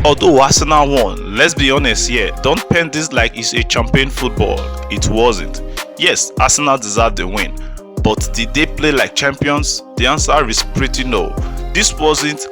Although Arsenal won, let's be honest here, don't pen this like it's a champagne football. It wasn't. Yes, Arsenal deserved the win, but did they play like champions? The answer is pretty no. This wasn't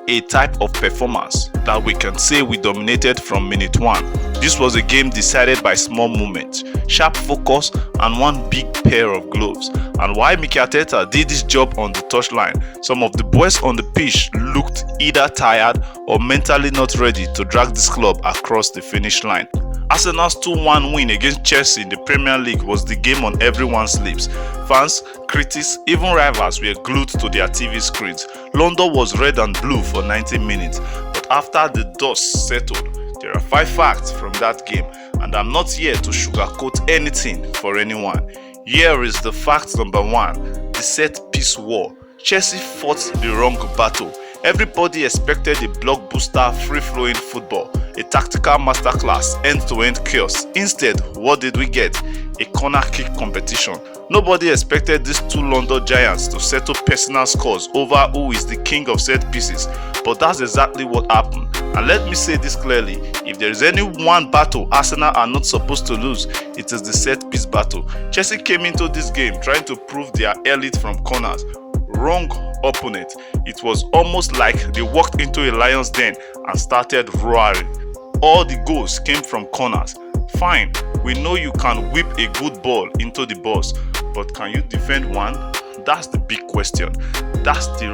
a type of performance that we can say we dominated from minute 1. This was a game decided by small moments, sharp focus and one big pair of gloves. And while Mikel Arteta did his job on the touchline, some of the boys on the pitch looked either tired or mentally not ready to drag this club across the finish line. Arsenal's 2-1 win against Chelsea in the Premier League was the game on everyone's lips. Fans, critics, even rivals were glued to their TV screens. London was red and blue for 90 minutes, but after the dust settled, there are 5 facts from that game, and I'm not here to sugarcoat anything for anyone. Here is the fact number 1, the set-piece war. Chelsea fought the wrong battle. Everybody expected a blockbuster, free-flowing football, a tactical masterclass, end-to-end chaos. Instead, what did we get? A corner kick competition. Nobody expected these 2 London giants to settle personal scores over who is the king of set pieces, but that's exactly what happened. And let me say this clearly, if there is any one battle Arsenal are not supposed to lose, it is the set piece battle. Chelsea came into this game trying to prove they are elite from corners. Wrong opponent. It was almost like they walked into a lion's den and started roaring. All the goals came from corners. Fine, we know you can whip a good ball into the box, but can you defend one? That's the big question. That's the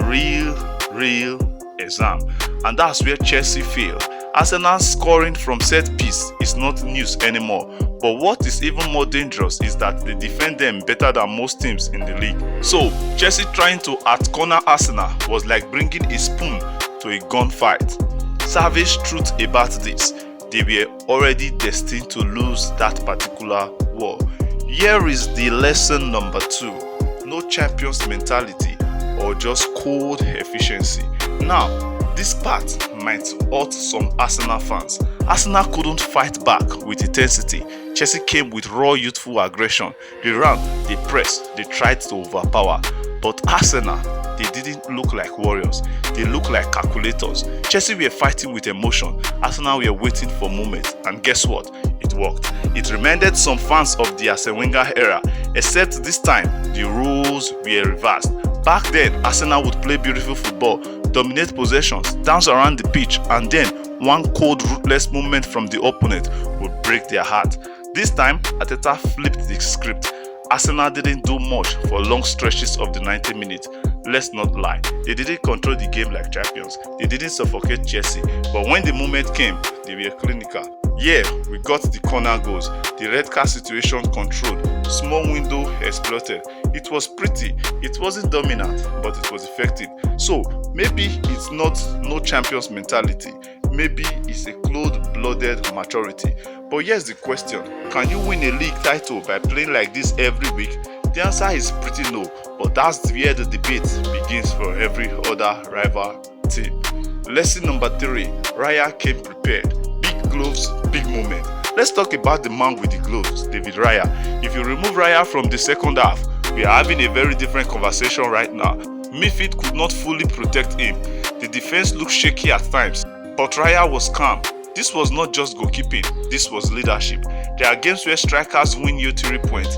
real exam, and that's where Chelsea failed. Arsenal scoring from set piece is not news anymore, but what is even more dangerous is that they defend them better than most teams in the league. So Chelsea trying to out-corner Arsenal was like bringing a spoon to a gunfight. Savage truth about this, they were already destined to lose that particular war. Here is the lesson number 2, no champions mentality or just cold efficiency. Now, this part might hurt some Arsenal fans. Arsenal couldn't fight back with intensity. Chelsea came with raw youthful aggression. They ran, they pressed, they tried to overpower. But Arsenal, they didn't look like warriors. They looked like calculators. Chelsea were fighting with emotion. Arsenal were waiting for moments. And guess what? It worked. It reminded some fans of the Arsene Wenger era, except this time, the rules were reversed. Back then, Arsenal would play beautiful football, dominate possessions, dance around the pitch, and then one cold, ruthless movement from the opponent would break their heart. This time, Arteta flipped the script. Arsenal didn't do much for long stretches of the 90 minutes. Let's not lie, they didn't control the game like champions. They didn't suffocate Chelsea, but when the moment came, they were clinical. Yeah, we got the corner goals, the red card situation controlled, small window exploited. It was pretty, it wasn't dominant, but it was effective. So maybe it's not no champions mentality, maybe it's a cold-blooded maturity. But here's the question, can you win a league title by playing like this every week? The answer is pretty no, but that's where the debate begins for every other rival team. Lesson number 3, Raya came prepared. Big gloves, big moment. Let's talk about the man with the gloves, David Raya. If you remove Raya from the second half, we are having a very different conversation right now. Midfield could not fully protect him. The defense looked shaky at times, but Raya was calm. This was not just goalkeeping, this was leadership. There are games where strikers win you 3 points,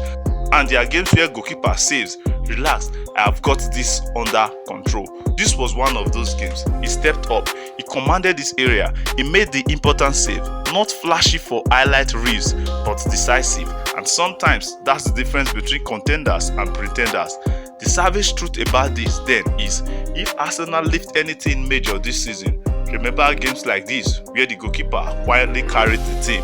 and there are games where goalkeeper says, relax, I have got this under control. This was one of those games. He stepped up, he commanded this area, he made the important save. Not flashy for highlight reels, but decisive. And sometimes that's the difference between contenders and pretenders. The savage truth about this then is, if Arsenal lift anything major this season, remember games like this where the goalkeeper quietly carried the team.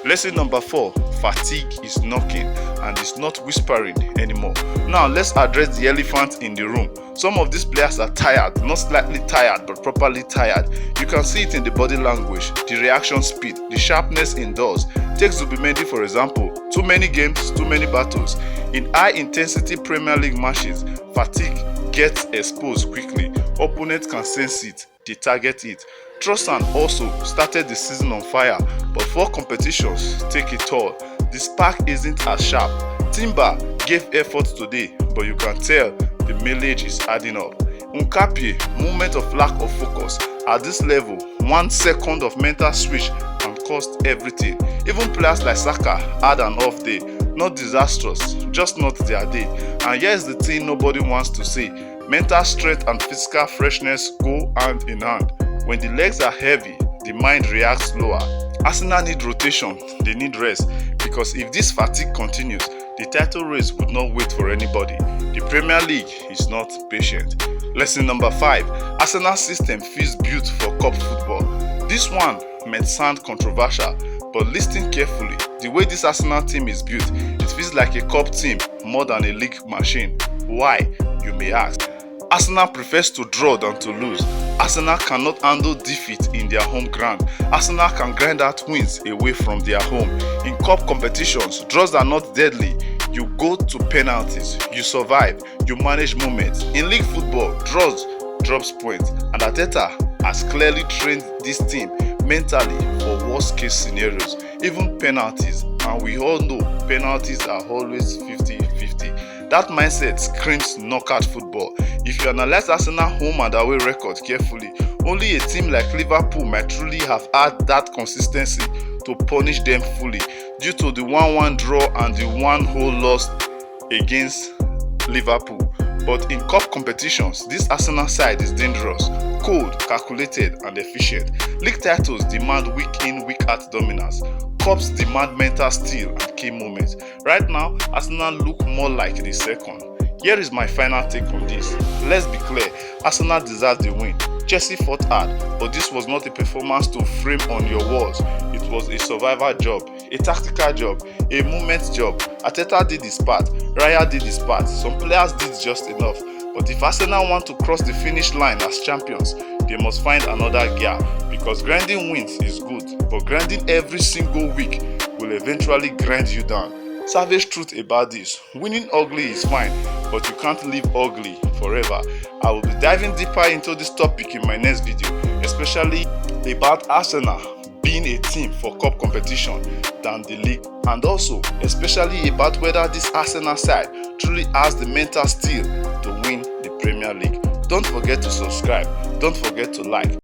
Lesson number 4, fatigue is knocking and it's not whispering anymore. Now let's address the elephant in the room. Some of these players are tired, not slightly tired but properly tired. You can see it in the body language, the reaction speed, the sharpness indoors. Take Zubimendi for example, too many games, too many battles. In high intensity Premier League matches, fatigue gets exposed quickly. Opponents can sense it, they target it. Trossard also started the season on fire, but 4 competitions take a toll. The spark isn't as sharp. Timber gave effort today, but you can tell the mileage is adding up. Nkapie, moment of lack of focus. At this level, 1 second of mental switch can cost everything. Even players like Saka had an off day. Not disastrous, just not their day. And here's the thing nobody wants to say. Mental strength and physical freshness go hand in hand. When the legs are heavy, the mind reacts slower. Arsenal need rotation, they need rest, because if this fatigue continues, the title race would not wait for anybody. The Premier League is not patient. Lesson number 5. Arsenal system feels built for cup football. This one might sound controversial, but listen carefully. The way this Arsenal team is built, it feels like a cup team more than a league machine. Why, you may ask? Arsenal prefers to draw than to lose. Arsenal cannot handle defeat in their home ground. Arsenal can grind out wins away from their home. In cup competitions, draws are not deadly. You go to penalties, you survive, you manage moments. In league football, draws drops points, and Arteta has clearly trained this team mentally for worst case scenarios, even penalties, and we all know penalties are always 50-50. That mindset screams knockout football. If you analyze Arsenal home and away record carefully, only a team like Liverpool might truly have had that consistency to punish them fully, due to the 1-1 draw and the 1-0 loss against Liverpool. But in cup competitions, this Arsenal side is dangerous, cold, calculated and efficient. League titles demand week in, week out dominance. Cups demand mental steel and key moments. Right now, Arsenal look more like the second. Here is my final take on this. Let's be clear, Arsenal deserves the win. Chelsea fought hard, but this was not a performance to frame on your walls. It was a survival job, a tactical job, a moment job. Arteta did his part, Raya did his part, some players did just enough. But if Arsenal want to cross the finish line as champions, they must find another gear, because grinding wins is good, but grinding every single week will eventually grind you down. Savage truth about this: winning ugly is fine, but you can't live ugly forever. I will be diving deeper into this topic in my next video, especially about Arsenal being a team for cup competition than the league, and also especially about whether this Arsenal side truly has the mental steel to win the Premier League. Don't forget to subscribe, don't forget to like.